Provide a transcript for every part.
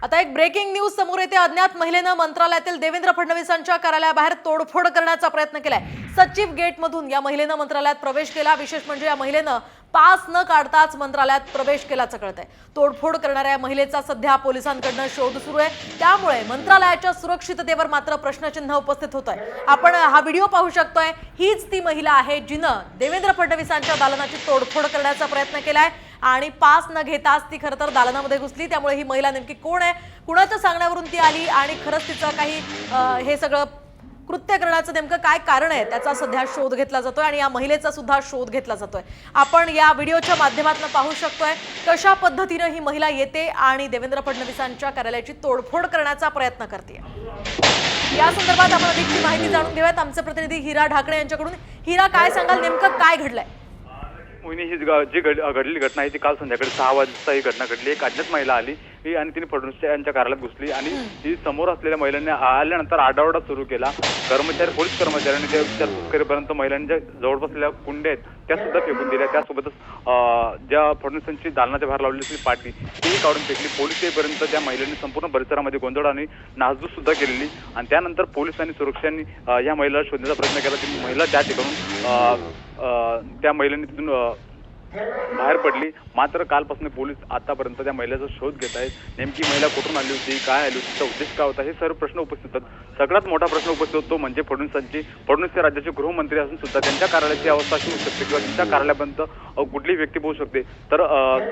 आता एक breaking news समोर येते। अज्ञात महिलेनं मंत्रालयातील देवेंद्र फडणवीसांच्या कार्यालयाबाहेर तोडफोड करण्याचा प्रयत्न केलाय। सचिव गेटमधून या महिलेनं मंत्रालयात प्रवेश केला। विशेष म्हणजे या महिलेनं पास न काढताच मंत्रालयात प्रवेश केल्याचं कळतंय। तोडफोड करणाऱ्या या महिलेचा सध्या पोलिसांकडून शोध सुरू आहे। त्यामुळे मंत्रालयाच्या सुरक्षिततेवर मात्र प्रश्नचिन्ह उपस्थित होत आहे। आपण हा व्हिडिओ पाहू शकतोय। हीच ती महिला आहे जिनं देवेंद्र फडणवीसांच्या दालनाची तोडफोड करण्याचा प्रयत्न केलाय आणि पास न घेताच ती खरं तर दालनामध्ये घुसली। त्यामुळे ही महिला नेमकी कोण आहे, कुणाच्या सांगण्यावरून ती आली आणि खरंच तिचं काही हे सगळं कृत्य करण्याचं नेमकं काय कारण आहे त्याचा सध्या शोध घेतला जातोय आणि या महिलेचा सुद्धा शोध घेतला जातोय। आपण या व्हिडिओच्या माध्यमातून पाहू शकतोय कशा पद्धतीने ही महिला येते आणि देवेंद्र फडणवीसांच्या कार्यालयाची तोडफोड करण्याचा प्रयत्न करते। या संदर्भात आपण अधिकची माहिती जाणून घेऊयात आमचे प्रतिनिधी हिरा ढाकणे यांच्याकडून। हिरा, काय सांगाल, नेमकं काय घडलंय? मोहिनी, ही जी घडलेली घटना आहे ती काल संध्याकाळी 6 वाजता ही घटना घडली। एक अज्ञात महिला आली ही आणि तिने फडणवीस यांच्या कार्यालयात घुसली आणि ती समोर असलेल्या महिलांनी आल्यानंतर आरडाओरडा सुरू केला। पोलीस कर्मचाऱ्यांनी त्या विचारपूस करेपर्यंत महिलांच्या जवळ बसलेल्या कुंड्या आहेत त्या सुद्धा फेकून दिल्या। त्यासोबतच ज्या फडणवीसांची दालनाच्या बाहेर लावलेली असलेली पाटी तीही काढून फेकली। पोलीस येईपर्यंत त्या महिलांनी संपूर्ण परिसरामध्ये गोंधळ आणि नासधूस सुद्धा केलेली आणि त्यानंतर पोलिसांनी सुरक्षांनी या महिलेला शोधण्याचा प्रयत्न केला। ती महिला त्या ठिकाणून त्या महिलेने तिथून बाहेर पडली। मात्र कालपासून पोलीस आतापर्यंत त्या महिलेचा शोध घेत आहेत। नेमकी महिला कुठून आली होती, काय आली होती, तिचा उद्देश काय होता, हे सर्व प्रश्न उपस्थित होतात। सगळ्यात मोठा प्रश्न उपस्थित होतो म्हणजे फडणवीस हे राज्याचे गृहमंत्री असून सुद्धा त्यांच्या कार्यालयाची अवस्था अशी होऊ शकते किंवा त्यांच्या कार्यालयापर्यंत कुठलीही व्यक्ती पोहोचू शकते तर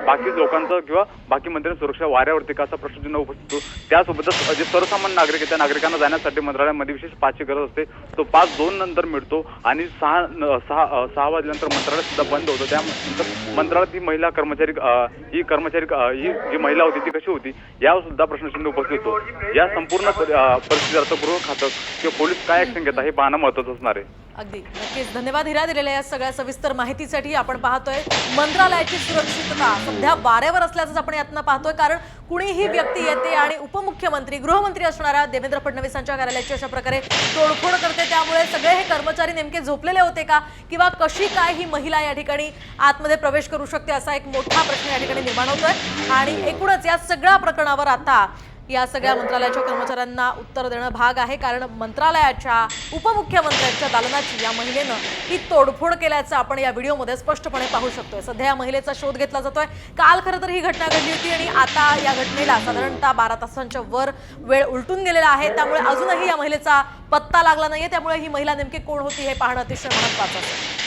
बाकी लोकांचं किंवा बाकी मंत्र्यांची सुरक्षा वाऱ्यावरती का असा प्रश्नचिन्ह उपस्थित होतो। त्यासोबतच जे सर्वसामान्य नागरिक आहेत त्या नागरिकांना जाण्यासाठी मंत्रालयामध्ये विशेष पासची गरज असते। तो पास 2 नंतर मिळतो आणि 6 वाजल्यानंतर मंत्रालय सुद्धा बंद होतं। त्यानंतर मंत्रालयात ही महिला कर्मचारी ही जी महिला होती ती कशी होती यावर सुद्धा प्रश्नचिन्ह उपस्थित होतो। या संपूर्ण परिस्थितीवर गृह खातं किंवा पोलीस काय ऍक्शन घेतात हे पाहणं महत्त्वाचं असणार आहे। अगदी नक्कीच धन्यवाद हिरा, दिलेल्या या सगळ्या सविस्तर माहितीसाठी। आपण पाहतोय मंत्रालयाची सुरक्षितता सध्या वाऱ्यावर असल्याचं आपण यातनं पाहतोय, कारण कुणीही व्यक्ती येते आणि उपमुख्यमंत्री गृहमंत्री असणाऱ्या देवेंद्र फडणवीसांच्या कार्यालयाची अशा प्रकारे तोडफोड करते। त्यामुळे सगळे हे कर्मचारी नेमके झोपलेले होते का किंवा कशी काय ही महिला या ठिकाणी आतमध्ये प्रवेश करू शकते असा एक मोठा प्रश्न या ठिकाणी निर्माण होतोय। आणि एकूणच या सगळ्या प्रकरणावर आता या सगळ्या मंत्रालयाच्या कर्मचाऱ्यांना उत्तर देणं भाग आहे, कारण मंत्रालयाच्या उपमुख्यमंत्र्यांच्या दालनाची या महिलेनं ही तोडफोड केल्याचं आपण या व्हिडिओमध्ये स्पष्टपणे पाहू शकतोय। सध्या या महिलेचा शोध घेतला जातोय। काल खरं तर ही घटना घडली होती आणि आता या घटनेला साधारणतः 12 तासांच्या वर वेळ उलटून गेलेला आहे। त्यामुळे अजूनही या महिलेचा पत्ता लागला नाहीये। त्यामुळे ही महिला नेमकी कोण होती हे पाहणं अतिशय महत्त्वाचं आहे।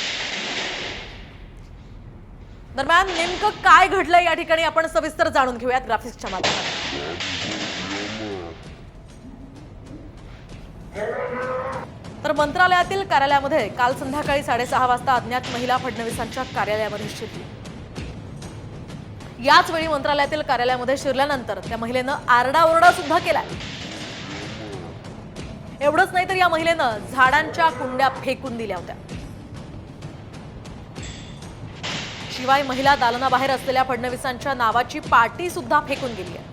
दरम्यान नेमकं काय घडलंय या ठिकाणी आपण सविस्तर जाणून घेऊयात ग्राफिक्सच्या माध्यमातून। तर मंत्रालयातील कार्यालयामध्ये काल संध्याकाळी 6:30 वाजता अज्ञात महिला फडणवीसांच्या कार्यालयामध्ये शिरली। याच वेळी मंत्रालयातील कार्यालयामध्ये शिरल्यानंतर त्या महिलेनं आरडाओरडा सुद्धा केलाय। एवढंच नाही तर या महिलेनं झाडांच्या कुंड्या फेकून दिल्या होत्या। शिवाय महिला दालनाबाहेर असलेल्या फडणवीसांच्या नावाची पाटी सुद्धा फेकून गेली आहे।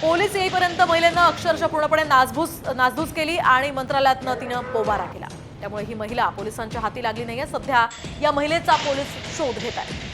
पोलीस येईपर्यंत महिलेनं अक्षरशः पूर्णपणे नासधूस केली आणि मंत्रालयातनं तिनं पोबारा केला। त्यामुळे ही महिला पोलिसांच्या हाती लागली नाहीये। सध्या या महिलेचा पोलीस शोध घेत आहेत।